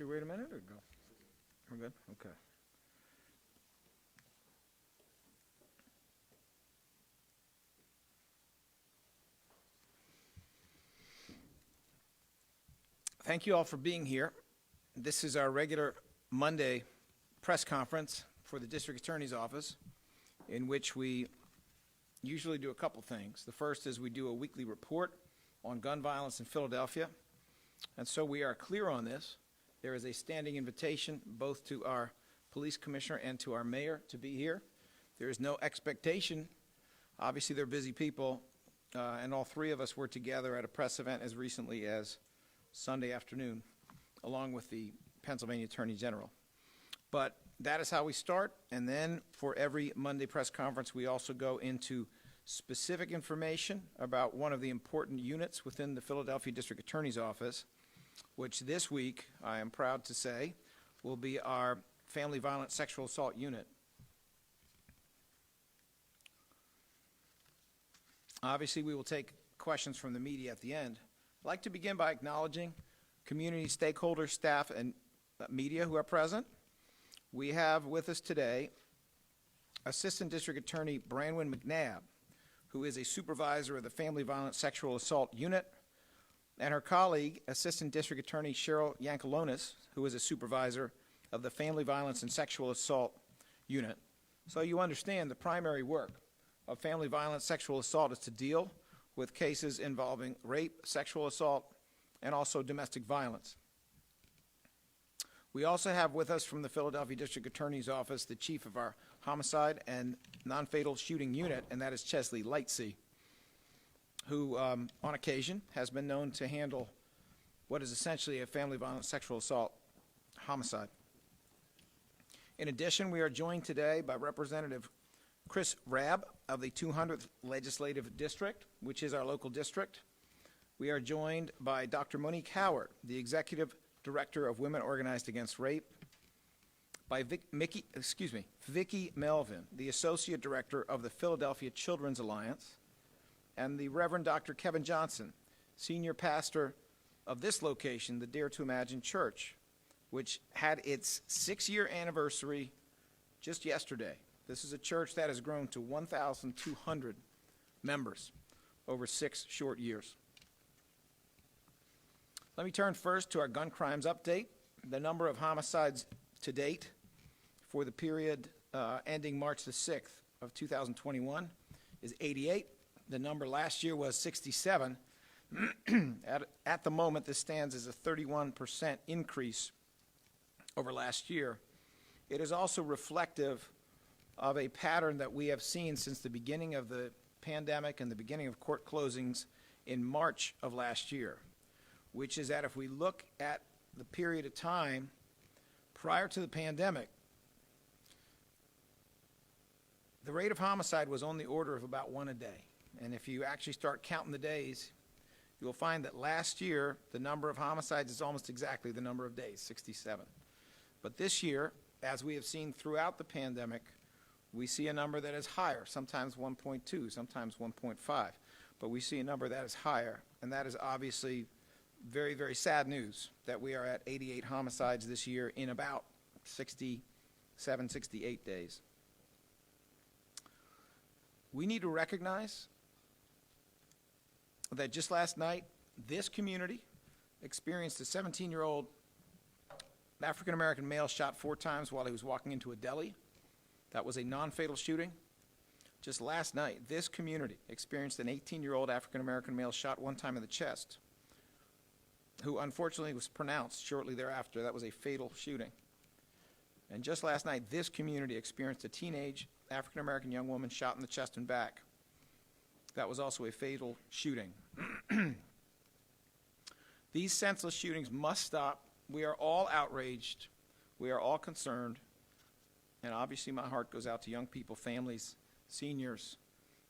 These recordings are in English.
Should we wait a minute or go? We're good? Okay. Thank you all for being here. This is our regular Monday press conference for the District Attorney's Office, in which we usually do a couple things. The first is we do a weekly report on gun violence in Philadelphia, and so we are clear on this. There is a standing invitation both to our police commissioner and to our mayor to be here. There is no expectation. Obviously, they're busy people, and all three of us were together at a press event as recently as Sunday afternoon, along with the Pennsylvania Attorney General. But that is how we start, and then for every Monday press conference, we also go into specific information about one of the important units within the Philadelphia District Attorney's Office, which this week, I am proud to say, will be our Family Violence Sexual Assault Unit. Obviously, we will take questions from the media at the end. I'd like to begin by acknowledging community stakeholders, staff, and media who are present. We have with us today Assistant District Attorney Branwen McNabb, who is a supervisor of the Family Violence Sexual Assault Unit, and her colleague, Assistant District Attorney Cheryl Yankelonis, who is a supervisor of the Family Violence and Sexual Assault Unit. So you understand the primary work of family violence sexual assault is to deal with cases involving rape, sexual assault, and also domestic violence. We also have with us from the Philadelphia District Attorney's Office the chief of our homicide and non-fatal shooting unit, and that is Chesley Lightsey, who on occasion has been known to handle what is essentially a family violence sexual assault homicide. In addition, we are joined today by Representative Chris Rabb of the 200th Legislative District, which is our local district. We are joined by Dr. Monique Howard, the Executive Director of Women Organized Against Rape, by Vicki Melvin, the Associate Director of the Philadelphia Children's Alliance, and the Reverend Dr. Kevin Johnson, Senior Pastor of this location, the Dare to Imagine Church, which had its 6-year anniversary just yesterday. This is a church that has grown to 1,200 members over 6 short years. Let me turn first to our gun crimes update. The number of homicides to date for the period ending March the 6th of 2021 is 88. The number last year was 67. At the moment, this stands as a 31% increase over last year. It is also reflective of a pattern that we have seen since the beginning of the pandemic and the beginning of court closings in March of last year, which is that if we look at the period of time prior to the pandemic, the rate of homicide was on the order of about 1 a day. And if you actually start counting the days, you'll find that last year, the number of homicides is almost exactly the number of days, 67. But this year, as we have seen throughout the pandemic, we see a number that is higher, sometimes 1.2, sometimes 1.5. But we see a number that is higher, and that is obviously very, very sad news that we are at 88 homicides this year in about 67, 68 days. We need to recognize that just last night, this community experienced a 17-year-old African-American male shot 4 times while he was walking into a deli. That was a non-fatal shooting. Just last night, this community experienced an 18-year-old African-American male shot 1 time in the chest, who unfortunately was pronounced shortly thereafter. That was a fatal shooting. And just last night, this community experienced a teenage African-American young woman shot in the chest and back. That was also a fatal shooting. These senseless shootings must stop. We are all outraged. We are all concerned. And obviously my heart goes out to young people, families, seniors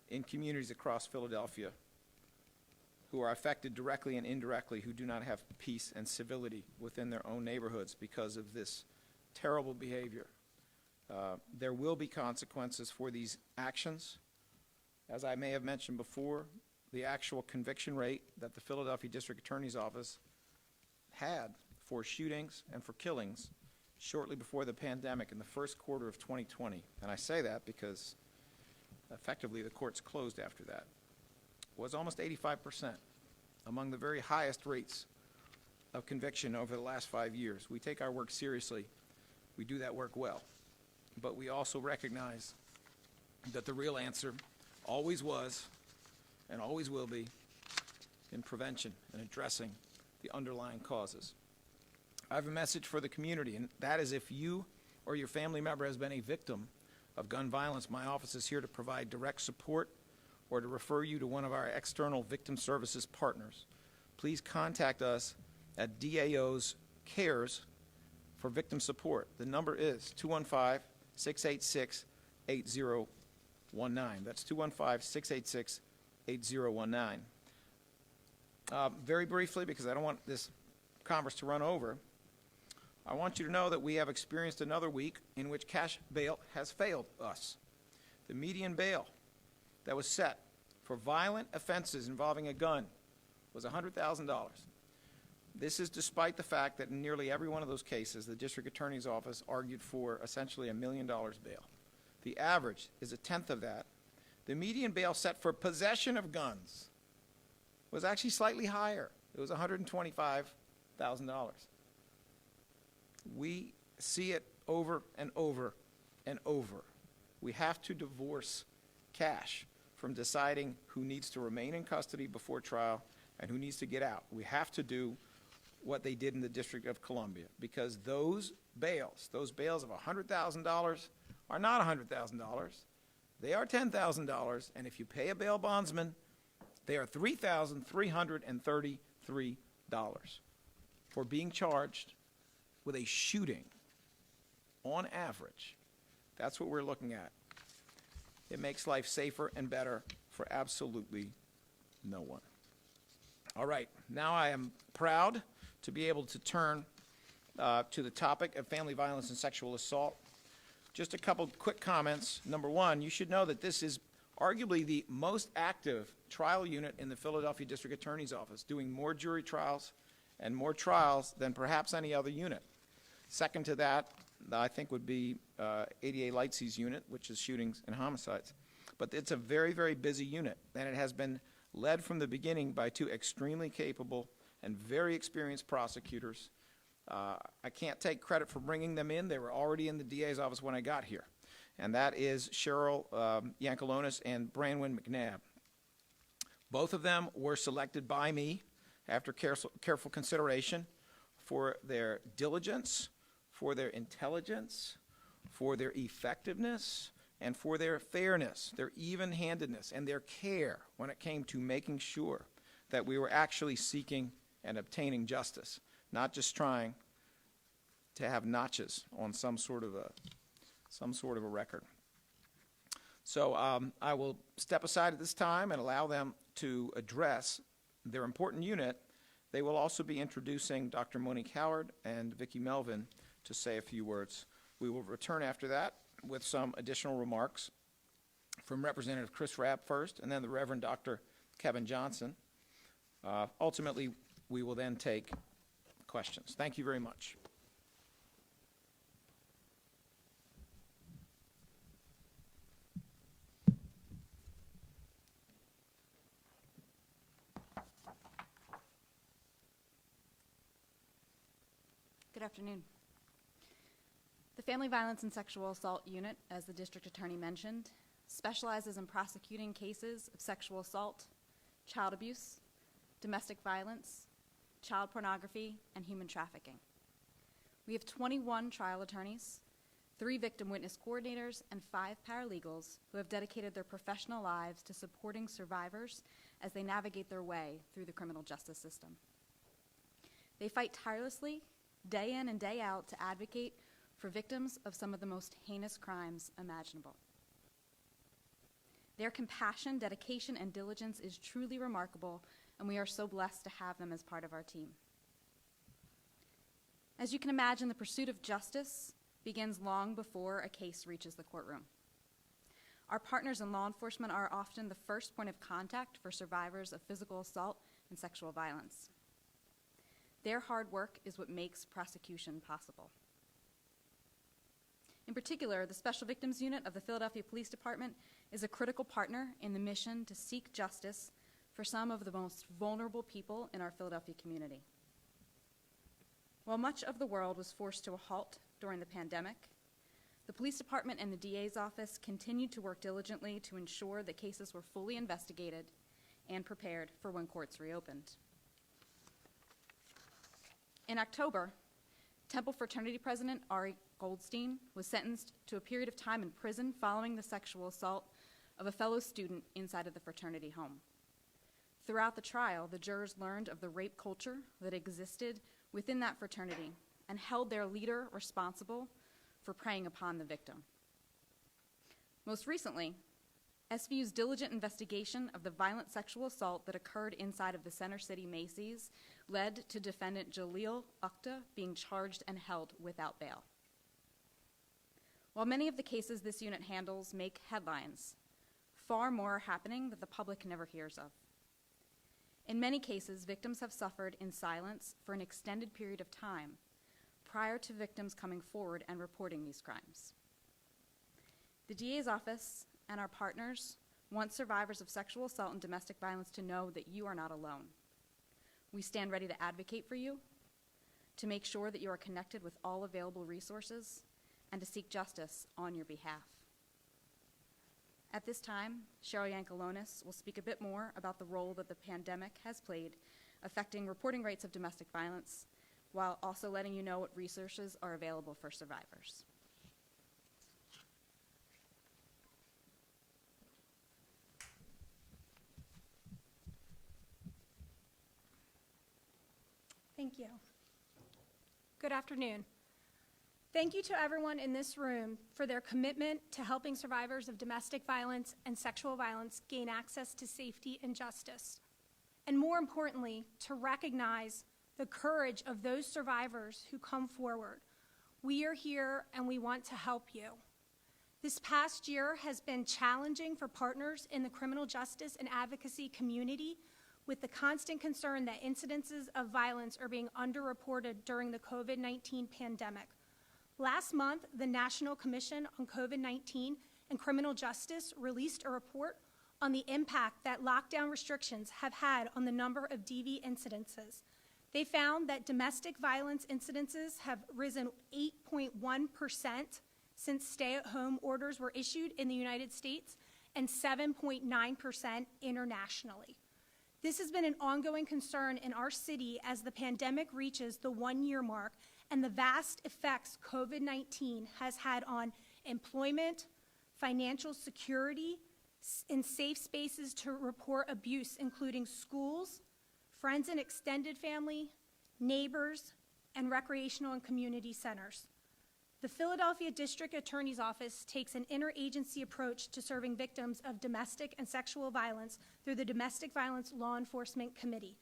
in communities across Philadelphia who are affected directly and indirectly, who do not have peace and civility within their own neighborhoods because of this terrible behavior. There will be consequences for these actions. As I may have mentioned before, the actual conviction rate that the Philadelphia District Attorney's Office had for shootings and for killings shortly before the pandemic in the first quarter of 2020. And I say that because effectively the courts closed after that. Was almost 85%, among the very highest rates of conviction over the last 5 years. We take our work seriously. We do that work well. But we also recognize that the real answer always was and always will be in prevention and addressing the underlying causes. I have a message for the community, and that is if you or your family member has been a victim of gun violence, my office is here to provide direct support or to refer you to one of our external victim services partners. Please contact us at DAO's CARES for victim support. The number is 215-686-8019. That's 215-686-8019. Very briefly, because I don't want this conference to run over, I want you to know that we have experienced another week in which cash bail has failed us. The median bail that was set for violent offenses involving a gun was $100,000. This is despite the fact that in nearly every one of those cases, the district attorney's office argued for essentially $1 million bail. The average is a tenth of that. The median bail set for possession of guns was actually slightly higher. It was $125,000. We see it over and over and over. We have to divorce cash from deciding who needs to remain in custody before trial and who needs to get out. We have to do what they did in the District of Columbia, because those bails of $100,000 are not $100,000. They are $10,000, and if you pay a bail bondsman, they are $3,333 for being charged with a shooting on average. That's what we're looking at. It makes life safer and better for absolutely no one. All right, now I am proud to be able to turn to the topic of family violence and sexual assault. Just a couple quick comments. Number one, you should know that this is arguably the most active trial unit in the Philadelphia District Attorney's Office, doing more jury trials and more trials than perhaps any other unit. Second to that, I think, would be ADA Lightsey's unit, which is shootings and homicides. But it's a very, very busy unit, and it has been led from the beginning by two extremely capable and very experienced prosecutors. I can't take credit for bringing them in. They were already in the DA's office when I got here, and that is Cheryl Yankelonis and Branwyn McNabb. Both of them were selected by me after careful consideration for their diligence, for their intelligence, for their effectiveness, and for their fairness, their even-handedness, and their care when it came to making sure that we were actually seeking and obtaining justice, not just trying to have notches on some sort of a record. So I will step aside at this time and allow them to address their important unit. They will also be introducing Dr. Monique Howard and Vicki Melvin to say a few words. We will return after that with some additional remarks from Representative Chris Rabb first, and then the Reverend Dr. Kevin Johnson. Ultimately, we will then take questions. Thank you very much. Good afternoon. The Family Violence and Sexual Assault Unit, as the District Attorney mentioned, specializes in prosecuting cases of sexual assault, child abuse, domestic violence, child pornography, and human trafficking. We have 21 trial attorneys, 3 victim witness coordinators, and 5 paralegals who have dedicated their professional lives to supporting survivors as they navigate their way through the criminal justice system. They fight tirelessly, day in and day out, to advocate for victims of some of the most heinous crimes imaginable. Their compassion, dedication, and diligence is truly remarkable, and we are so blessed to have them as part of our team. As you can imagine, the pursuit of justice begins long before a case reaches the courtroom. Our partners in law enforcement are often the first point of contact for survivors of physical assault and sexual violence. Their hard work is what makes prosecution possible. In particular, the Special Victims Unit of the Philadelphia Police Department is a critical partner in the mission to seek justice for some of the most vulnerable people in our Philadelphia community. While much of the world was forced to a halt during the pandemic, the police department and the DA's office continued to work diligently to ensure that cases were fully investigated and prepared for when courts reopened. In October, Temple fraternity president Ari Goldstein was sentenced to a period of time in prison following the sexual assault of a fellow student inside of the fraternity home. Throughout the trial, the jurors learned of the rape culture that existed within that fraternity and held their leader responsible for preying upon the victim. Most recently, SVU's diligent investigation of the violent sexual assault that occurred inside of the Center City Macy's led to defendant Jaleel Ukhta being charged and held without bail. While many of the cases this unit handles make headlines, far more are happening that the public never hears of. In many cases, victims have suffered in silence for an extended period of time prior to victims coming forward and reporting these crimes. The DA's office and our partners want survivors of sexual assault and domestic violence to know that you are not alone. We stand ready to advocate for you, to make sure that you are connected with all available resources, and to seek justice on your behalf. At this time, Cheryl Yankalonis will speak a bit more about the role that the pandemic has played affecting reporting rates of domestic violence, while also letting you know what resources are available for survivors. Thank you. Good afternoon. Thank you to everyone in this room for their commitment to helping survivors of domestic violence and sexual violence gain access to safety and justice. And more importantly, to recognize the courage of those survivors who come forward. We are here and we want to help you. This past year has been challenging for partners in the criminal justice and advocacy community, with the constant concern that incidences of violence are being underreported during the COVID-19 pandemic. Last month, the National Commission on COVID-19 and Criminal Justice released a report on the impact that lockdown restrictions have had on the number of DV incidences. They found that domestic violence incidences have risen 8.1% since stay-at-home orders were issued in the United States and 7.9% internationally. This has been an ongoing concern in our city as the pandemic reaches the one-year mark and the vast effects COVID-19 has had on employment, financial security, and safe spaces to report abuse, including schools, friends and extended family, neighbors, and recreational and community centers. The Philadelphia District Attorney's Office takes an interagency approach to serving victims of domestic and sexual violence through the Domestic Violence Law Enforcement Committee.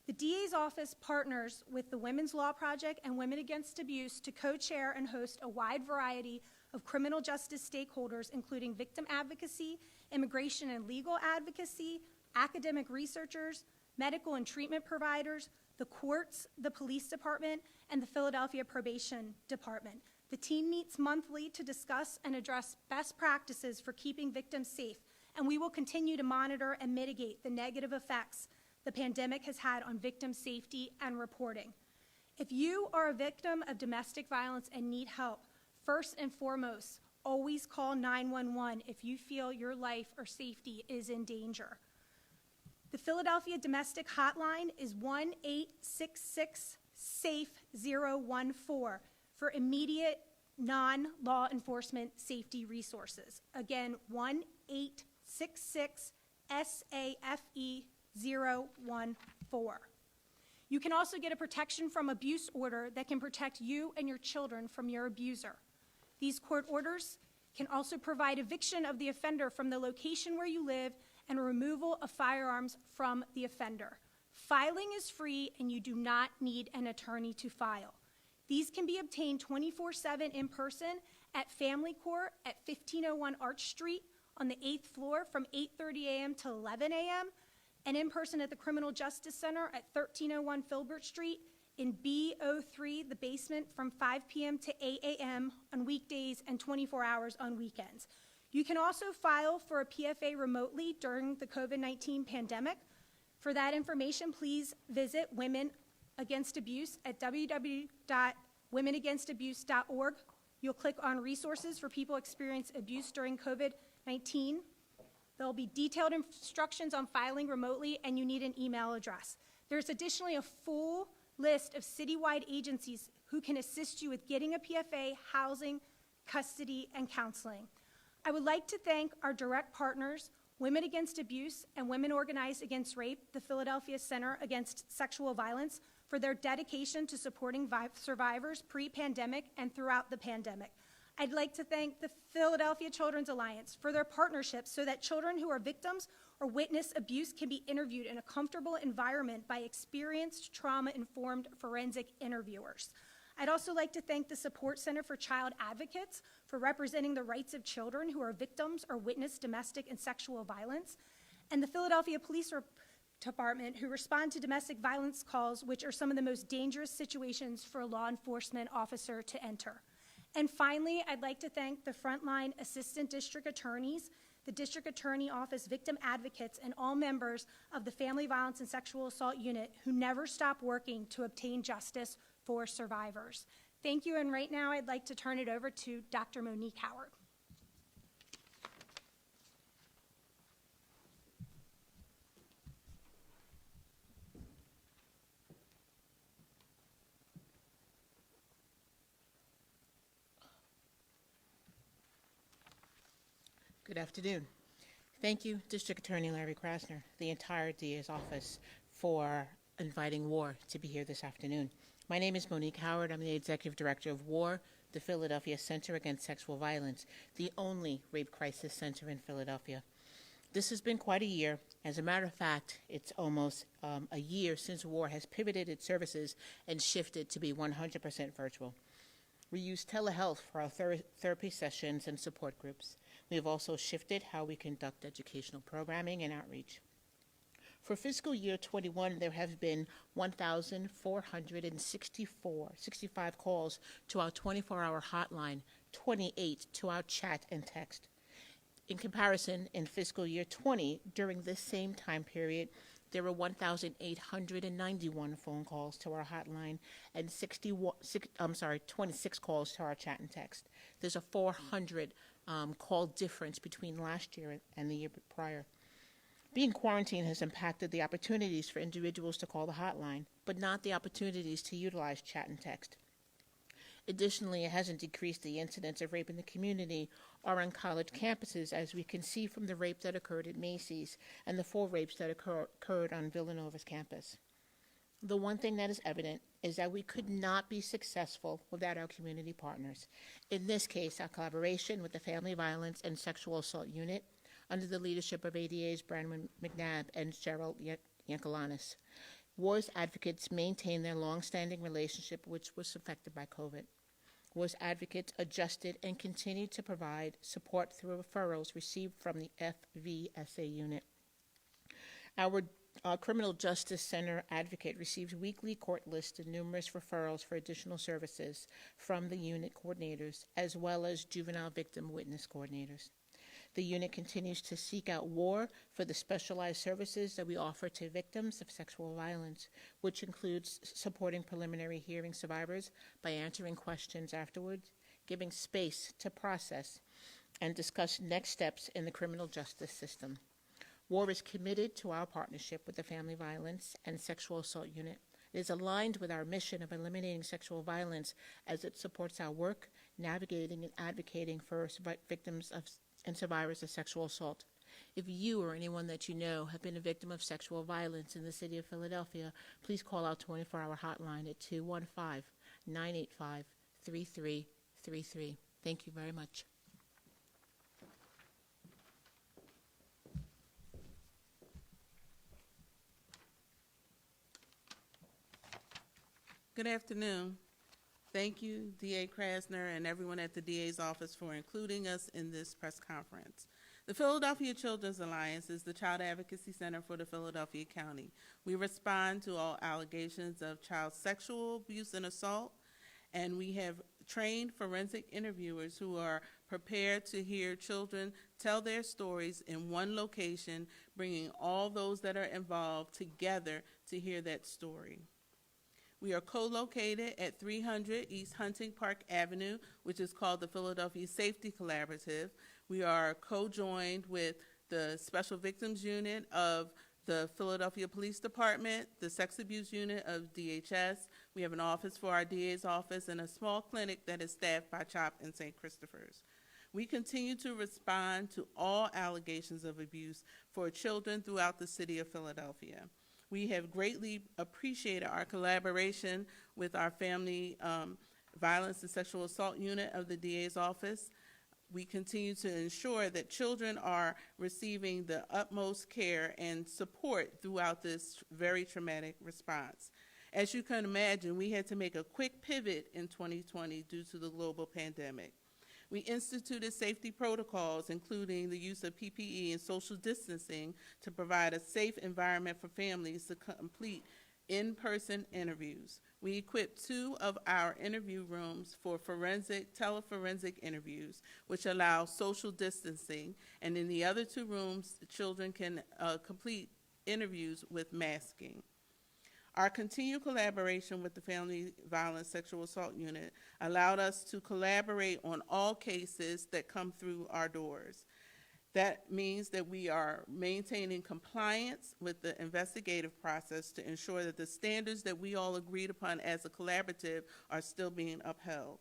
The DA's office partners with the Women's Law Project and Women Against Abuse to co-chair and host a wide variety of criminal justice stakeholders, including victim advocacy, immigration and legal advocacy, academic researchers, medical and treatment providers, the courts, the police department, and the Philadelphia Probation Department. The team meets monthly to discuss and address best practices for keeping victims safe, and we will continue to monitor and mitigate the negative effects the pandemic has had on victim safety and reporting. If you are a victim of domestic violence and need help, first and foremost, always call 911 if you feel your life or safety is in danger. The Philadelphia Domestic Hotline is 1-866-SAFE-014 for immediate non-law enforcement safety resources. Again, 1-866-SAFE-014. You can also get a protection from abuse order that can protect you and your children from your abuser. These court orders can also provide eviction of the offender from the location where you live and removal of firearms from the offender. Filing is free and you do not need an attorney to file. These can be obtained 24/7 in person at Family Court at 1501 Arch Street on the 8th floor from 8:30 a.m. to 11 a.m. and in person at the Criminal Justice Center at 1301 Filbert Street, in B03, the basement, from 5 p.m. to 8 a.m. on weekdays and 24 hours on weekends. You can also file for a PFA remotely during the COVID-19 pandemic. For that information, please visit Women Against Abuse at www.womenagainst.abuse.org. You'll click on resources for people experiencing abuse during COVID-19. There'll be detailed instructions on filing remotely, and you need an email address. There's additionally a full list of citywide agencies who can assist you with getting a PFA, housing, custody, and counseling. I would like to thank our direct partners, Women Against Abuse and Women Organized Against Rape, the Philadelphia Center Against Sexual Violence, for their dedication to supporting survivors pre-pandemic and throughout the pandemic. I'd like to thank the Philadelphia Children's Alliance for their partnership so that children who are victims or witness abuse can be interviewed in a comfortable environment by experienced, trauma-informed forensic interviewers. I'd also like to thank the Support Center for Child Advocates for representing the rights of children who are victims or witness domestic and sexual violence, and the Philadelphia Police Department who respond to domestic violence calls, which are some of the most dangerous situations for a law enforcement officer to enter. And finally, I'd like to thank the frontline assistant district attorneys, the district attorney office victim advocates, and all members of the Family Violence and Sexual Assault Unit who never stop working to obtain justice for survivors. Thank you, and right now I'd like to turn it over to Dr. Monique Howard. Good afternoon. Thank you, District Attorney Larry Krasner, the entire DA's office, for inviting WOAR to be here this afternoon. My name is Monique Howard. I'm the Executive Director of WOAR, the Philadelphia Center Against Sexual Violence, the only rape crisis center in Philadelphia. This has been quite a year. As a matter of fact, it's almost a year since WOAR has pivoted its services and shifted to be 100% virtual. We use telehealth for our therapy sessions and support groups. We have also shifted how we conduct educational programming and outreach. For fiscal year 21, there have been 1,465 calls to our 24-hour hotline, 28 to our chat and text. In comparison, in fiscal year 20, during this same time period, there were 1,891 phone calls to our hotline and 26 calls to our chat and text. There's a 400 call difference between last year and the year prior. Being quarantined has impacted the opportunities for individuals to call the hotline, but not the opportunities to utilize chat and text. Additionally, it hasn't decreased the incidence of rape in the community or on college campuses, as we can see from the rape that occurred at Macy's and the 4 rapes that occurred on Villanova's campus. The one thing that is evident is that we could not be successful without our community partners. In this case, our collaboration with the Family Violence and Sexual Assault Unit under the leadership of ADA's Brandon McNabb and Cheryl Yankalanis. WAR's advocates maintained their long-standing relationship, which was affected by COVID. WAR's advocates adjusted and continued to provide support through referrals received from the FVSA Unit. Our Criminal Justice Center advocate receives weekly court lists and numerous referrals for additional services from the unit coordinators, as well as juvenile victim witness coordinators. The unit continues to seek out WAR for the specialized services that we offer to victims of sexual violence, which includes supporting preliminary hearing survivors by answering questions afterwards, giving space to process, and discuss next steps in the criminal justice system. WAR is committed to our partnership with the Family Violence and Sexual Assault Unit. It is aligned with our mission of eliminating sexual violence as it supports our work, navigating and advocating for victims of and survivors of sexual assault. If you or anyone that you know have been a victim of sexual violence in the city of Philadelphia, please call our 24-hour hotline at 215-985-3333. Thank you very much. Good afternoon. Thank you, DA Krasner, and everyone at the DA's office for including us in this press conference. The Philadelphia Children's Alliance is the child advocacy center for the Philadelphia County. We respond to all allegations of child sexual abuse and assault, and we have trained forensic interviewers who are prepared to hear children tell their stories in one location, bringing all those that are involved together to hear that story. We are co-located at 300 East Hunting Park Avenue, which is called the Philadelphia Safety Collaborative. We are co-joined with the Special Victims Unit of the Philadelphia Police Department, the Sex Abuse Unit of DHS. We have an office for our DA's office and a small clinic that is staffed by CHOP and St. Christopher's. We continue to respond to all allegations of abuse for children throughout the city of Philadelphia. We have greatly appreciated our collaboration with our Family Violence and Sexual Assault Unit of the DA's office. We continue to ensure that children are receiving the utmost care and support throughout this very traumatic response. As you can imagine, we had to make a quick pivot in 2020 due to the global pandemic. We instituted safety protocols, including the use of PPE and social distancing, to provide a safe environment for families to complete in-person interviews. We equipped 2 of our interview rooms for teleforensic interviews, which allow social distancing, and in the other 2 rooms, children can complete interviews with masking. Our continued collaboration with the Family Violence Sexual Assault Unit allowed us to collaborate on all cases that come through our doors. That means that we are maintaining compliance with the investigative process to ensure that the standards that we all agreed upon as a collaborative are still being upheld.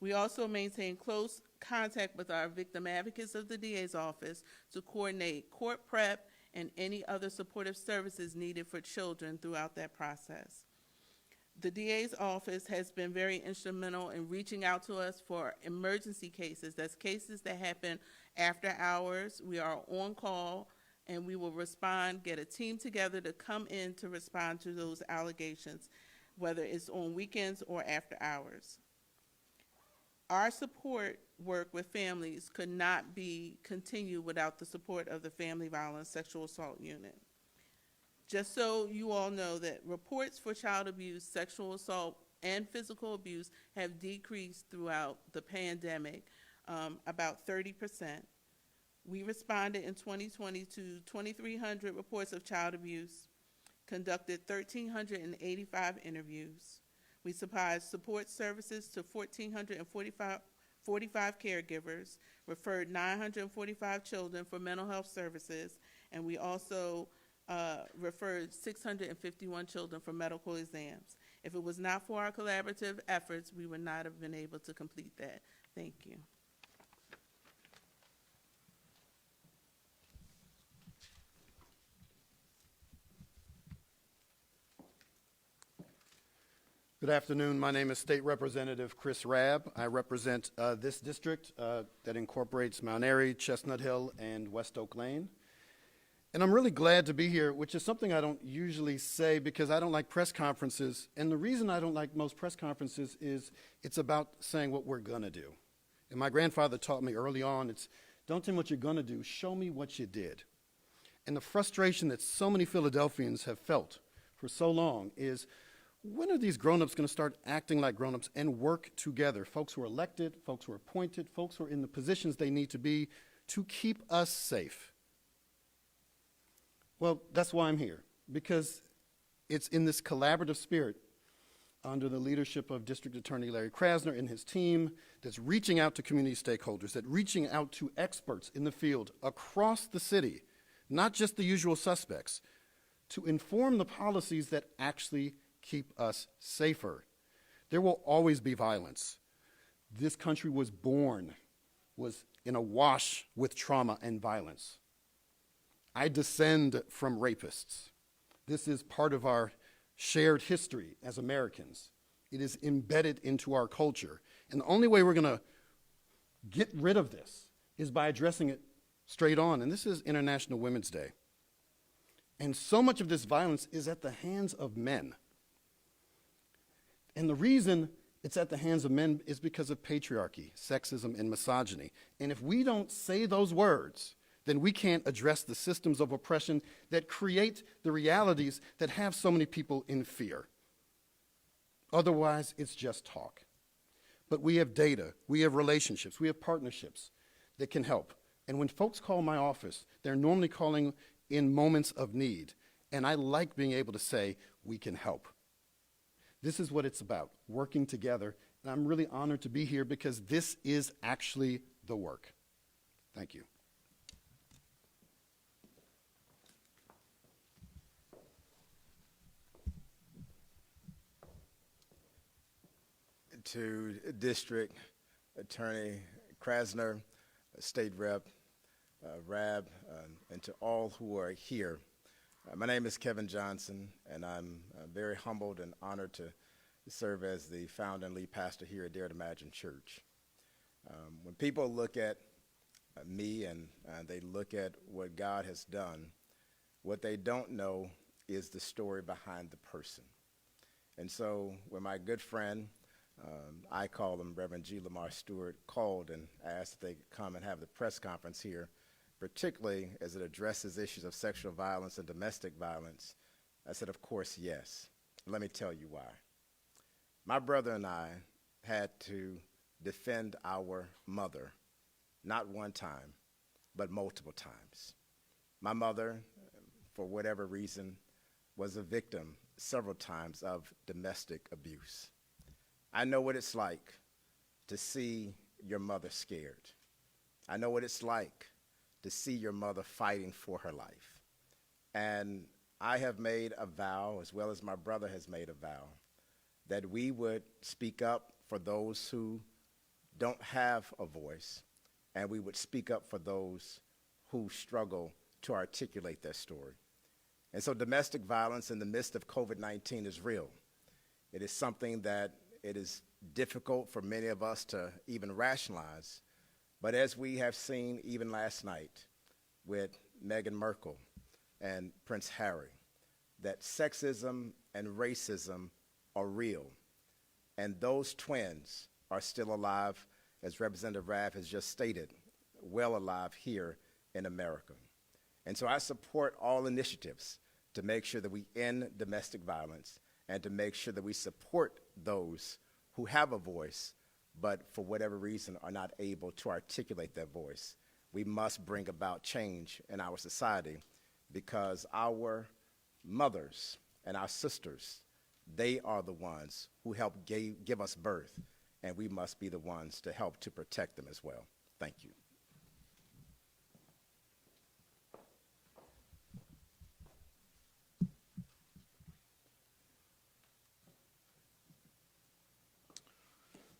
We also maintain close contact with our victim advocates of the DA's office to coordinate court prep and any other supportive services needed for children throughout that process. The DA's office has been very instrumental in reaching out to us for emergency cases. That's cases that happen after hours. We are on call, and we will respond, get a team together to come in to respond to those allegations, whether it's on weekends or after hours. Our support work with families could not be continued without the support of the Family Violence Sexual Assault Unit. Just so you all know that reports for child abuse, sexual assault, and physical abuse have decreased throughout the pandemic, about 30%. We responded in 2020 to 2,300 reports of child abuse, conducted 1,385 interviews. We supplied support services to 1,445 caregivers, referred 945 children for mental health services, and we also referred 651 children for medical exams. If it was not for our collaborative efforts, we would not have been able to complete that. Thank you. Good afternoon. My name is State Representative Chris Rabb. I represent this district that incorporates Mount Airy, Chestnut Hill, and West Oak Lane. And I'm really glad to be here, which is something I don't usually say because I don't like press conferences. And the reason I don't like most press conferences is it's about saying what we're going to do. And my grandfather taught me early on, it's don't tell me what you're going to do, show me what you did. And the frustration that so many Philadelphians have felt for so long is, when are these grown-ups going to start acting like grown-ups and work together? Folks who are elected, folks who are appointed, folks who are in the positions they need to be to keep us safe. Well, that's why I'm here, because it's in this collaborative spirit under the leadership of District Attorney Larry Krasner and his team that's reaching out to community stakeholders, that's reaching out to experts in the field across the city, not just the usual suspects, to inform the policies that actually keep us safer. There will always be violence. This country was in a wash with trauma and violence. I descend from rapists. This is part of our shared history as Americans. It is embedded into our culture. And the only way we're going to get rid of this is by addressing it straight on. And this is International Women's Day. And so much of this violence is at the hands of men. And the reason it's at the hands of men is because of patriarchy, sexism, and misogyny. And if we don't say those words, then we can't address the systems of oppression that create the realities that have so many people in fear. Otherwise, it's just talk. But we have data, we have relationships, we have partnerships that can help. And when folks call my office, they're normally calling in moments of need. And I like being able to say, we can help. This is what it's about, working together. And I'm really honored to be here because this is actually the work. Thank you. To District Attorney Krasner, State Rep Rab, and to all who are here. My name is Kevin Johnson, and I'm very humbled and honored to serve as the founder and lead pastor here at Dare to Imagine Church. When people look at me and they look at what God has done, what they don't know is the story behind the person. And so when my good friend, I call him Reverend G. Lamar Stewart, called and asked if they could come and have the press conference here, particularly as it addresses issues of sexual violence and domestic violence, I said, of course, yes. Let me tell you why. My brother and I had to defend our mother, not one time, but multiple times. My mother, for whatever reason, was a victim several times of domestic abuse. I know what it's like to see your mother scared. I know what it's like to see your mother fighting for her life. And I have made a vow, as well as my brother has made a vow, that we would speak up for those who don't have a voice, and we would speak up for those who struggle to articulate their story. And so domestic violence in the midst of COVID-19 is real. It is something that it is difficult for many of us to even rationalize. But as we have seen even last night with Meghan Markle and Prince Harry, that sexism and racism are real. And those twins are still alive, as Representative Rabb has just stated, well alive here in America. And so I support all initiatives to make sure that we end domestic violence and to make sure that we support those who have a voice, but for whatever reason are not able to articulate their voice. We must bring about change in our society because our mothers and our sisters, they are the ones who helped give us birth, and we must be the ones to help to protect them as well. Thank you.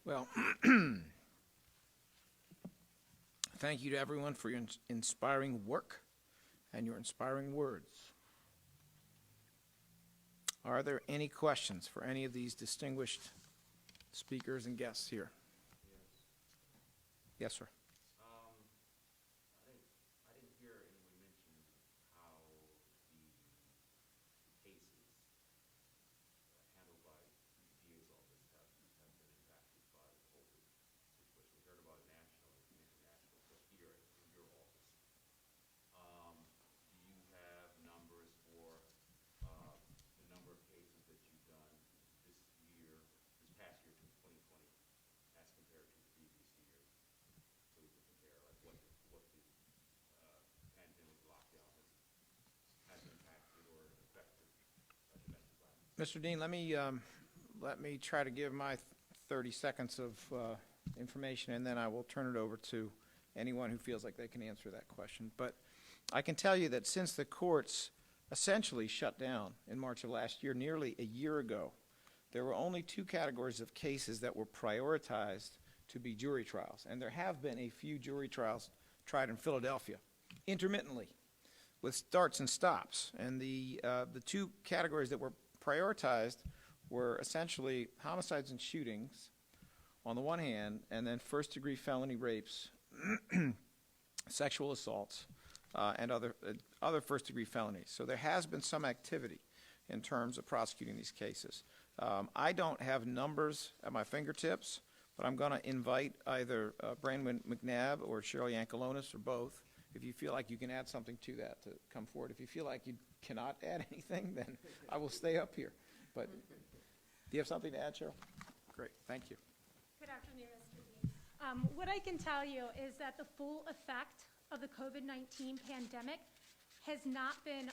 Well, thank you to everyone for your inspiring work and your inspiring words. Are there any questions for any of these distinguished speakers and guests here? Yes, sir. I didn't hear anyone mention how the cases handled by DA's office have been impacted by the COVID situation. We heard about it nationally and internationally, but here in your office, do you have numbers for the number of cases that you've done this year, this past year, 2020, as compared to the previous year? So we can compare like what the pandemic lockdown has impacted or affected domestic violence. Mr. Dean, let me try to give my 30 seconds of information, and then I will turn it over to anyone who feels like they can answer that question. But I can tell you that since the courts essentially shut down in March of last year, nearly a year ago, there were only two categories of cases that were prioritized to be jury trials. And there have been a few jury trials tried in Philadelphia, intermittently, with starts and stops. And the two categories that were prioritized were essentially homicides and shootings on the one hand, and then first-degree felony rapes, sexual assaults, and other first-degree felonies. So there has been some activity in terms of prosecuting these cases. I don't have numbers at my fingertips, but I'm going to invite either Brandon McNabb or Cheryl Yankalonis or both, if you feel like you can add something to that, to come forward. If you feel like you cannot add anything, then I will stay up here. But do you have something to add, Cheryl? Great, thank you. Good afternoon, Mr. Dean. What I can tell you is that the full effect of the COVID-19 pandemic has not been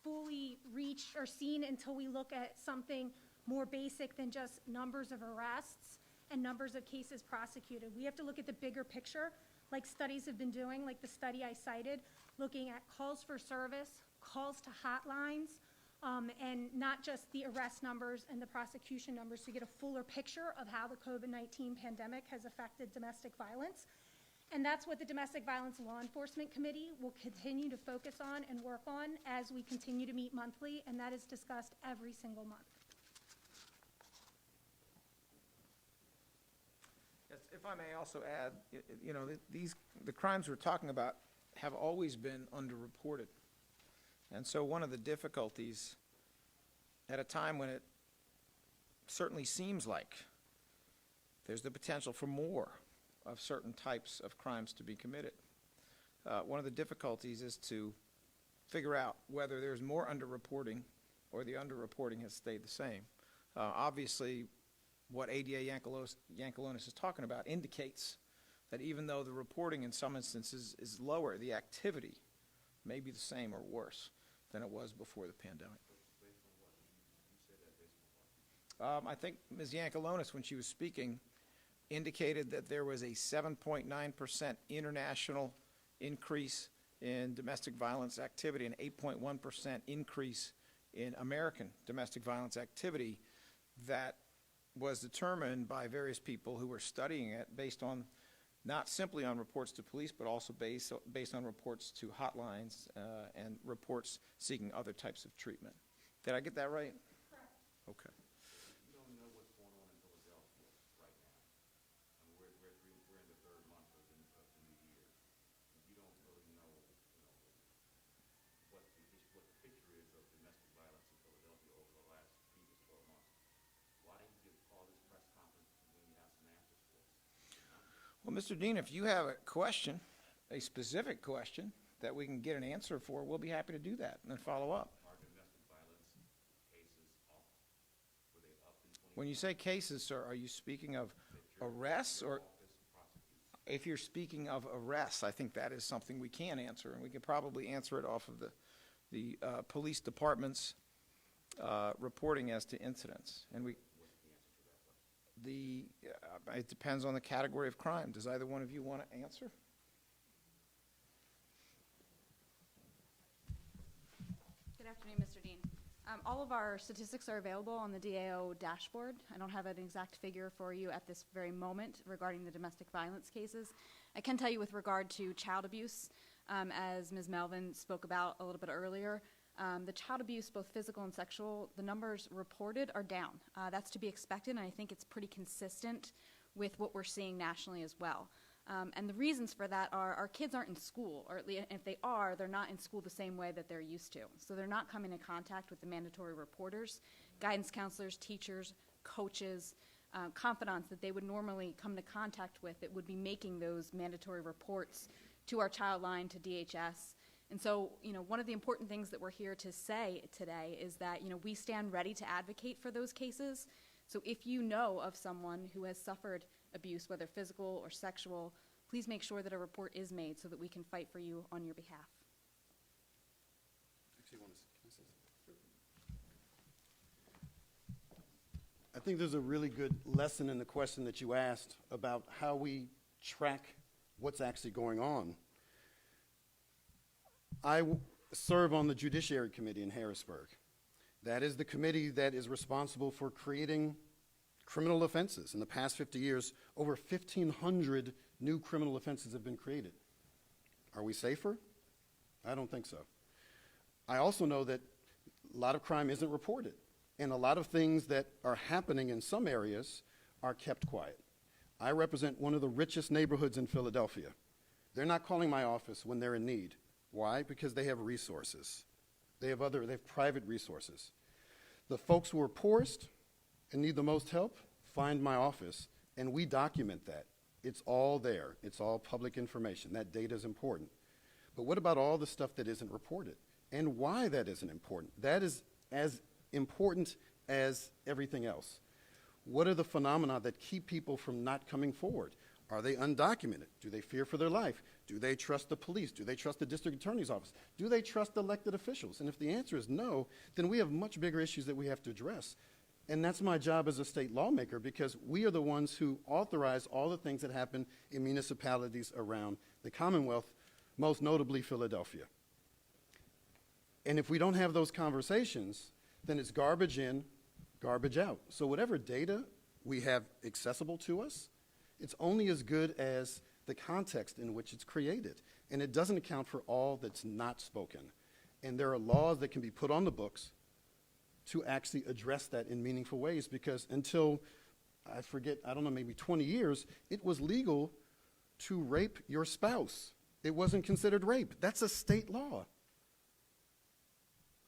fully reached or seen until we look at something more basic than just numbers of arrests and numbers of cases prosecuted. We have to look at the bigger picture, like studies have been doing, like the study I cited, looking at calls for service, calls to hotlines, and not just the arrest numbers and the prosecution numbers to get a fuller picture of how the COVID-19 pandemic has affected domestic violence. And that's what the Domestic Violence Law Enforcement Committee will continue to focus on and work on as we continue to meet monthly, and that is discussed every single month. Yes, if I may also add, you know, the crimes we're talking about have always been underreported. And so one of the difficulties at a time when it certainly seems like there's the potential for more of certain types of crimes to be committed, one of the difficulties is to figure out whether there's more underreporting or the underreporting has stayed the same. Obviously, what ADA Yankelonis is talking about indicates that even though the reporting in some instances is lower, the activity may be the same or worse than it was before the pandemic. I think Ms. Yankelonis, when she was speaking, indicated that there was a 7.9% international increase in domestic violence activity and 8.1% increase in American domestic violence activity that was determined by various people who were studying it based on not simply on reports to police, but also based on reports to hotlines and reports seeking other types of treatment. Did I get that right? Correct. Okay. You don't know what's going on in Philadelphia right now. I mean, we're in the third month of the new year. You don't really know, what the picture is of domestic violence in Philadelphia over the last previous 12 months. Why didn't you call this press conference when you have some answers for us? Well, Mr. Dean, if you have a question, a specific question that we can get an answer for, we'll be happy to do that and then follow up. Are domestic violence cases up? Were they up in 20? When you say cases, sir, are you speaking of arrests or? If you're speaking of arrests, I think that is something we can answer, and we could probably answer it off of the police department's reporting as to incidents. And it depends on the category of crime. Does either one of you want to answer? Good afternoon, Mr. Dean. All of our statistics are available on the DAO dashboard. I don't have an exact figure for you at this very moment regarding the domestic violence cases. I can tell you with regard to child abuse, as Ms. Melvin spoke about a little bit earlier, the child abuse, both physical and sexual, the numbers reported are down. That's to be expected, and I think it's pretty consistent with what we're seeing nationally as well. And the reasons for that are our kids aren't in school, or at least if they are, they're not in school the same way that they're used to. So they're not coming in contact with the mandatory reporters, guidance counselors, teachers, coaches, confidants that they would normally come to contact with that would be making those mandatory reports to our child line, to DHS. And so, one of the important things that we're here to say today is that, we stand ready to advocate for those cases. So if you know of someone who has suffered abuse, whether physical or sexual, please make sure that a report is made so that we can fight for you on your behalf. Actually, can I say something? I think there's a really good lesson in the question that you asked about how we track what's actually going on. I serve on the Judiciary Committee in Harrisburg. That is the committee that is responsible for creating criminal offenses. In the past 50 years, over 1,500 new criminal offenses have been created. Are we safer? I don't think so. I also know that a lot of crime isn't reported, and a lot of things that are happening in some areas are kept quiet. I represent one of the richest neighborhoods in Philadelphia. They're not calling my office when they're in need. Why? Because they have resources. They have private resources. The folks who are poorest and need the most help find my office, and we document that. It's all there. It's all public information. That data is important. But what about all the stuff that isn't reported and why that isn't important? That is as important as everything else. What are the phenomena that keep people from not coming forward? Are they undocumented? Do they fear for their life? Do they trust the police? Do they trust the district attorney's office? Do they trust elected officials? And if the answer is no, then we have much bigger issues that we have to address. And that's my job as a state lawmaker, because we are the ones who authorize all the things that happen in municipalities around the Commonwealth, most notably Philadelphia. And if we don't have those conversations, then it's garbage in, garbage out. So whatever data we have accessible to us, it's only as good as the context in which it's created. And it doesn't account for all that's not spoken. And there are laws that can be put on the books to actually address that in meaningful ways, because until, I forget, I don't know, maybe 20 years, it was legal to rape your spouse. It wasn't considered rape. That's a state law.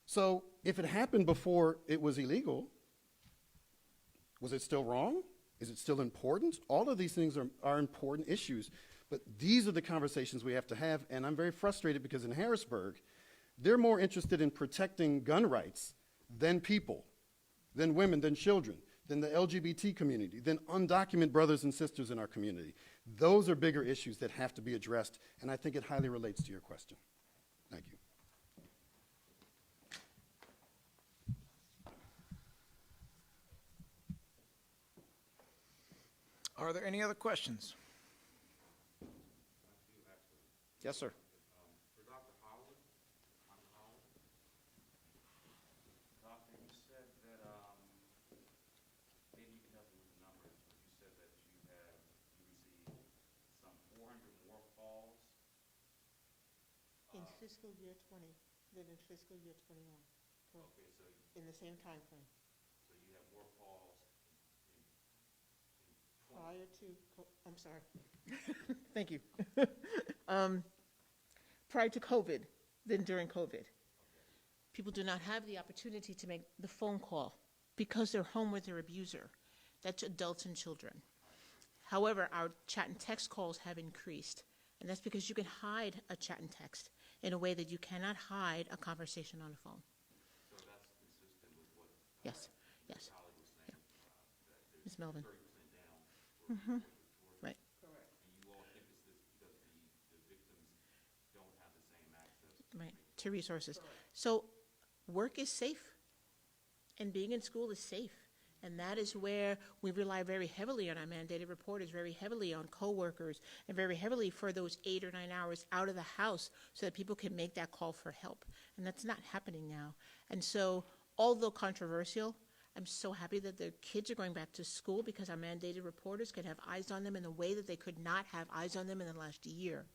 So if it happened before it was illegal, was it still wrong? Is it still important? All of these things are important issues, but these are the conversations we have to have, and I'm very frustrated because in Harrisburg, they're more interested in protecting gun rights than people, than women, than children, than the LGBT community, than undocumented brothers and sisters in our community. Those are bigger issues that have to be addressed, and I think it highly relates to your question. Thank you. Are there any other questions? Yes, sir. For Dr. Howard, Doctor, you said that, maybe you can help me with the numbers, but you said that you received some 400 more calls. In fiscal year 20 than in fiscal year 21. Correct. Okay, so In the same time frame. you have more calls Prior to, I'm sorry. Thank you. Prior to COVID than during COVID. People do not have the opportunity to make the phone call because they're home with their abuser. That's adults and children. However, our chat and text calls have increased, and that's because you can hide a chat and text in a way that you cannot hide a conversation on a phone. So that's consistent with what Yes, yes. Holly was saying, that Ms. there's Melvin. 30% down. Right. Correct. And you all think it's this because the victims don't have the same access. Right, to resources. So work is safe, and being in school is safe. And that is where we rely very heavily on our mandated reporters, very heavily on coworkers, and very heavily for those 8 or 9 hours out of the house so that people can make that call for help. And that's not happening now. And so, although controversial, I'm so happy that the kids are going back to school because our mandated reporters can have eyes on them in a way that they could not have eyes on them in the last year.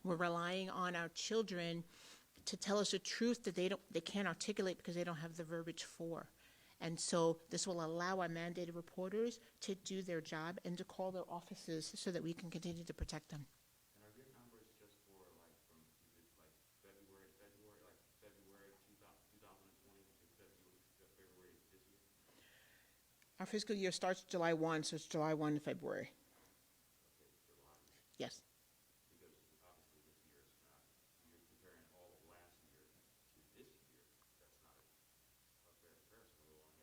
We're relying on our children to tell us the truth that they can't articulate because they don't have the verbiage for. And so this will allow our mandated reporters to do their job and to call their offices so that we can continue to protect them. And are your numbers just for like from February 2020 to February this year? Our fiscal year starts July 1, so it's July 1 to February. Okay, July. Yes. Because obviously this year is not, you're comparing all of last year to this year. That's not a fair comparison.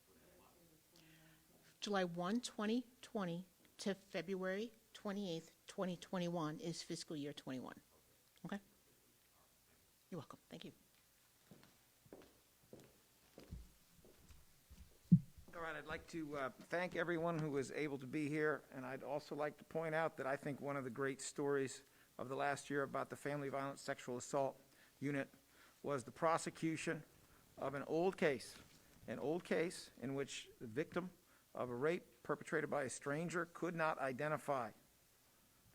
We only had 2 months, 2.5 months. July 1, 2020 to February 28th, 2021 is fiscal year 21. Okay? You're welcome. Thank you. All right, I'd like to thank everyone who was able to be here, and I'd also like to point out that I think one of the great stories of the last year about the Family Violence Sexual Assault Unit was the prosecution of an old case in which the victim of a rape perpetrated by a stranger could not identify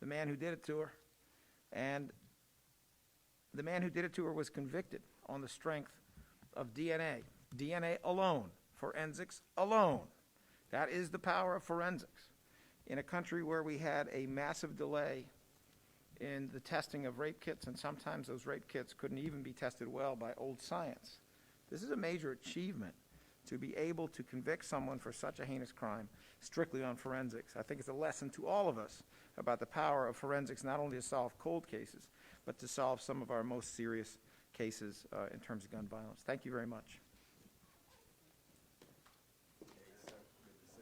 the man who did it to her, and the man who did it to her was convicted on the strength of DNA alone. Forensics alone. That is the power of forensics. In a country where we had a massive delay in the testing of rape kits, and sometimes those rape kits couldn't even be tested well by old science. This is a major achievement to be able to convict someone for such a heinous crime strictly on forensics. I think it's a lesson to all of us about the power of forensics, not only to solve cold cases, but to solve some of our most serious cases in terms of gun violence. Thank you very much.